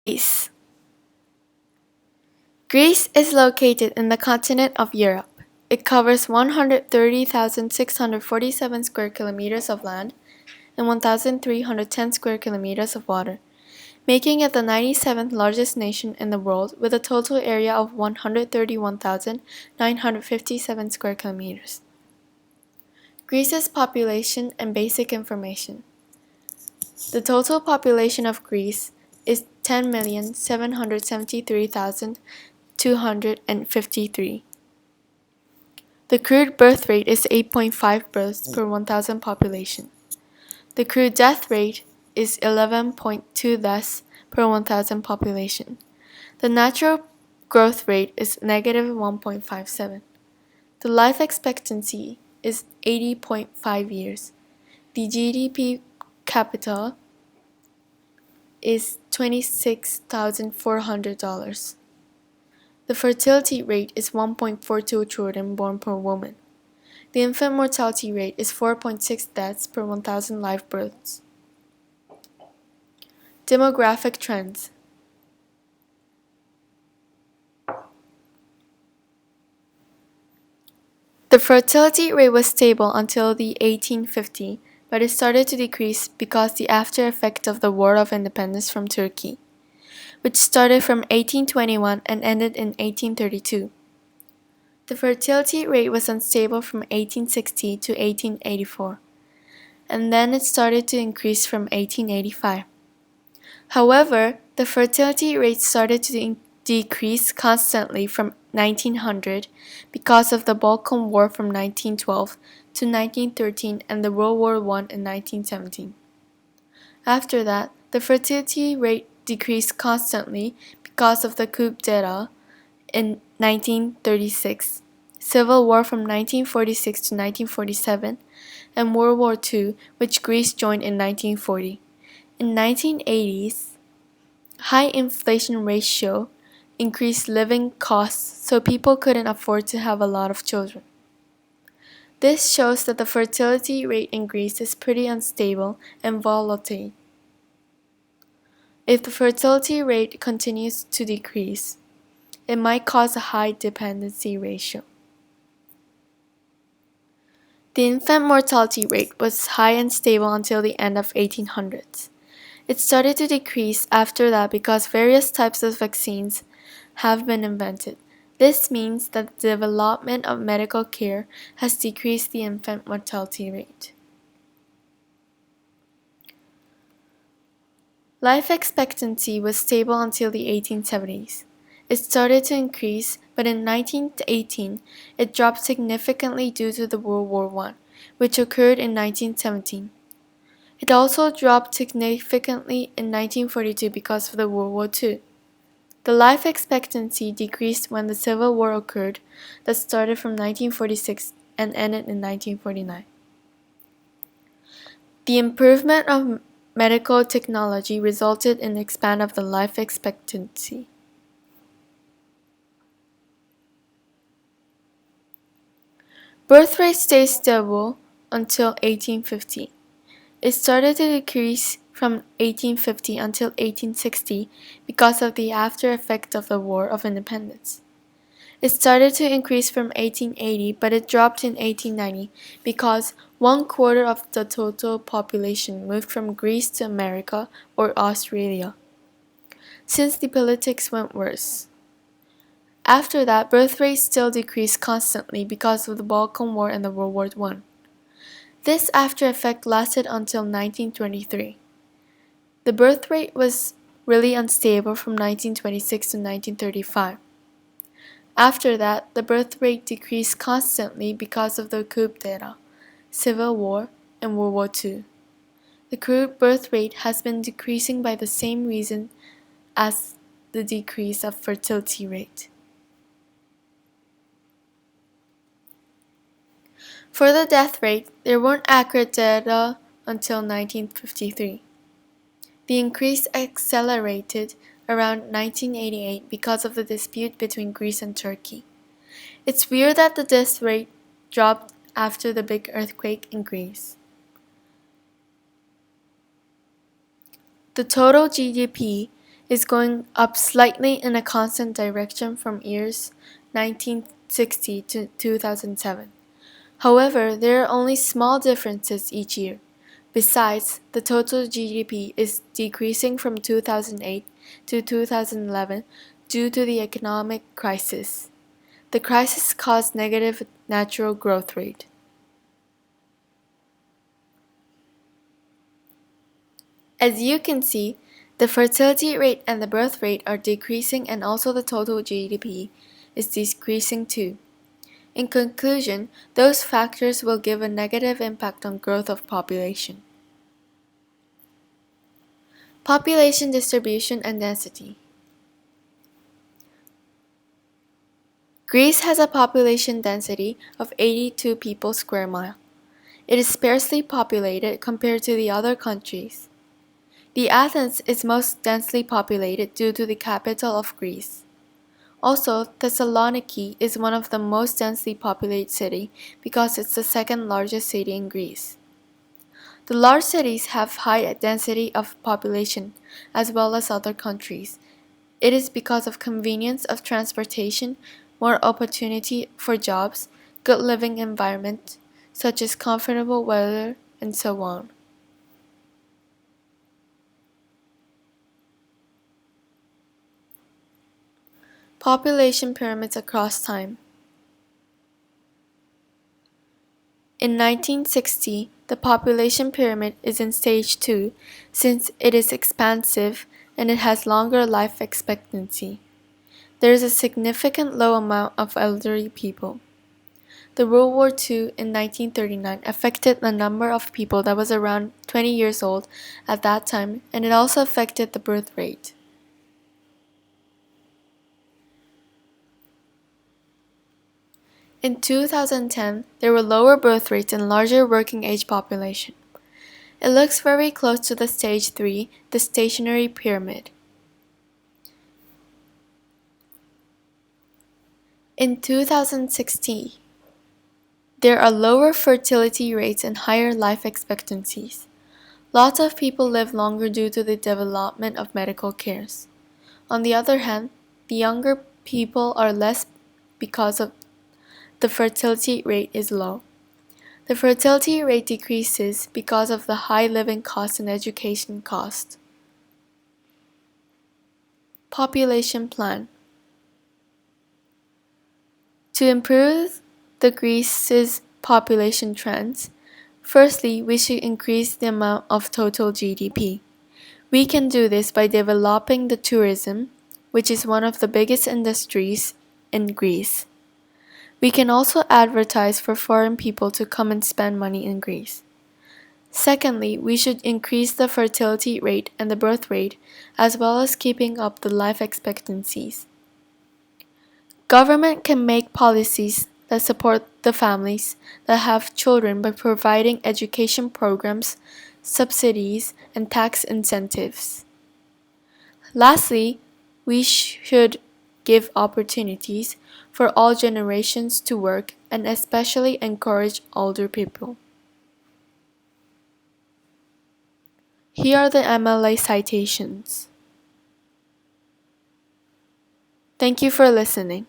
Greece. Greece is located in the continent of Europe. It covers 130,647 square kilometers of land and 1,310 square kilometers of water, making it the 97th largest nation in the world with a total area of 131,957 square kilometers. Greece's population and basic information. The total population of Greece is 10,773,253. The crude birth rate is 8.5 births per 1,000 population. The crude death rate is 11.2 deaths per 1,000 population. The natural growth rate is negative 1.57. The life expectancy is 80.5 years. The GDP capita is $26,400. The fertility rate is 1.42 children born per woman. The infant mortality rate is 4.6 deaths per 1,000 live births. Demographic trends. The fertility rate was stable until the 1850, but it started to decrease because the after effect of the War of Independence from Turkey, which started from 1821 and ended in 1832. The fertility rate was unstable from 1860 to 1884, and then it started to increase from 1885. However, the fertility rate started to decrease constantly from 1900 because of the Balkan War from 1912 to 1913 and the World War I in 1917. After that, the fertility rate decreased constantly because of the coup d'etat in 1936, Civil War from 1946 to 1947, and World War II, which Greece joined in 1940. In 1980s, high inflation ratio increased living costs, so people couldn't afford to have a lot of children. This shows that the fertility rate in Greece is pretty unstable and volatile. If the fertility rate continues to decrease, it might cause a high dependency ratio. The infant mortality rate was high and stable until the end of 1800s. It started to decrease after that because various types of vaccines have been invented. This means that the development of medical care has decreased the infant mortality rate. Life expectancy was stable until the 1870s. It started to increase, but in 1918 it dropped significantly due to the World War I, which occurred in 1917. It also dropped significantly in 1942 because of the World War II. The life expectancy decreased when the Civil War occurred that started from 1946 and ended in 1949. The improvement of medical technology resulted in expand of the life expectancy. Birth rate stayed stable until 1850. It started to decrease from 1850 until 1860 because of the after effect of the War of Independence. It started to increase from 1880, but it dropped in 1890 because 1/4 of the total population moved from Greece to America or Australia, since the politics went worse. After that, birth rates still decreased constantly because of the Balkan War and the World War I. This after effect lasted until 1923. The birth rate was really unstable from 1926 to 1935. After that, the birth rate decreased constantly because of the coup d'etat, Civil War, and World War II. The crude birth rate has been decreasing by the same reason as the decrease of fertility rate. For the death rate, there weren't accurate data until 1953. The increase accelerated around 1988 because of the dispute between Greece and Turkey. It's weird that the death rate dropped after the big earthquake in Greece. The total GDP is going up slightly in a constant direction from years 1960 to 2007. However, there are only small differences each year. Besides, the total GDP is decreasing from 2008 to 2011 due to the economic crisis. The crisis caused negative natural growth rate. As you can see, the fertility rate and the birth rate are decreasing, and also the total GDP is decreasing too. In conclusion, those factors will give a negative impact on growth of population. Population distribution and density. Greece has a population density of 82 people square mile. It is sparsely populated compared to the other countries. The Athens is most densely populated due to the capital of Greece. Also, Thessaloniki is one of the most densely populated city because it's the second largest city in Greece. The large cities have high density of population as well as other countries. It is because of convenience of transportation, more opportunity for jobs, good living environment, such as comfortable weather, and so on. Population pyramids across time. In 1960, the population pyramid is in stage 2 since it is expansive and it has longer life expectancy. There is a significant low amount of elderly people. The World War II in 1939 affected the number of people that was around 20 years old at that time, and it also affected the birth rate. In 2010, there were lower birth rates and larger working age population. It looks very close to the stage 3, the stationary pyramid. In 2016, there are lower fertility rates and higher life expectancies. Lots of people live longer due to the development of medical cares. On the other hand, the younger people are less because of the fertility rate is low. The fertility rate decreases because of the high living cost and education cost. Population plan. To improve the Greece's population trends, firstly, we should increase the amount of total GDP. We can do this by developing the tourism, which is one of the biggest industries in Greece. We can also advertise for foreign people to come and spend money in Greece. Secondly, we should increase the fertility rate and the birth rate, as well as keeping up the life expectancies. Government can make policies that support the families that have children by providing education programs, subsidies, and tax incentives. Lastly, we should give opportunities for all generations to work and especially encourage older people. Here are the MLA citations. Thank you for listening.